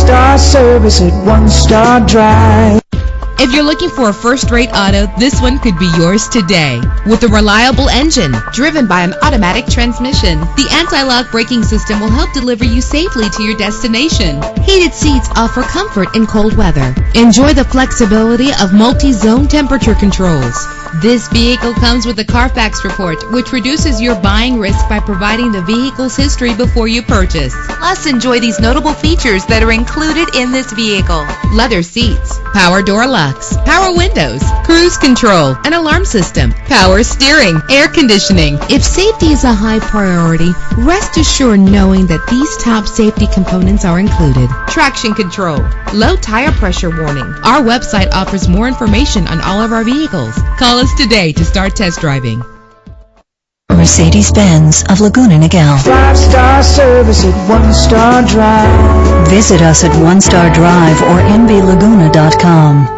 5-star service at One Star Drive. If you're looking for a first-rate auto, this one could be yours today. With a reliable engine driven by an automatic transmission, the anti-lock braking system will help deliver you safely to your destination. Heated seats offer comfort in cold weather. Enjoy the flexibility of multi-zone temperature controls. This vehicle comes with a Carfax report, which reduces your buying risk by providing the vehicle's history before you purchase. Plus, enjoy these notable features that are included in this vehicle: leather seats, power door locks, power windows, cruise control, an alarm system, power steering, air conditioning. If safety is a high priority, rest assured knowing that these top safety components are included: traction control, low tire pressure warning. Our website offers more information on all of our vehicles. Call us today to start test driving. Mercedes-Benz of Laguna Niguel. 5-star service at One Star Drive. Visit us at One Star Drive or nblaguna.com.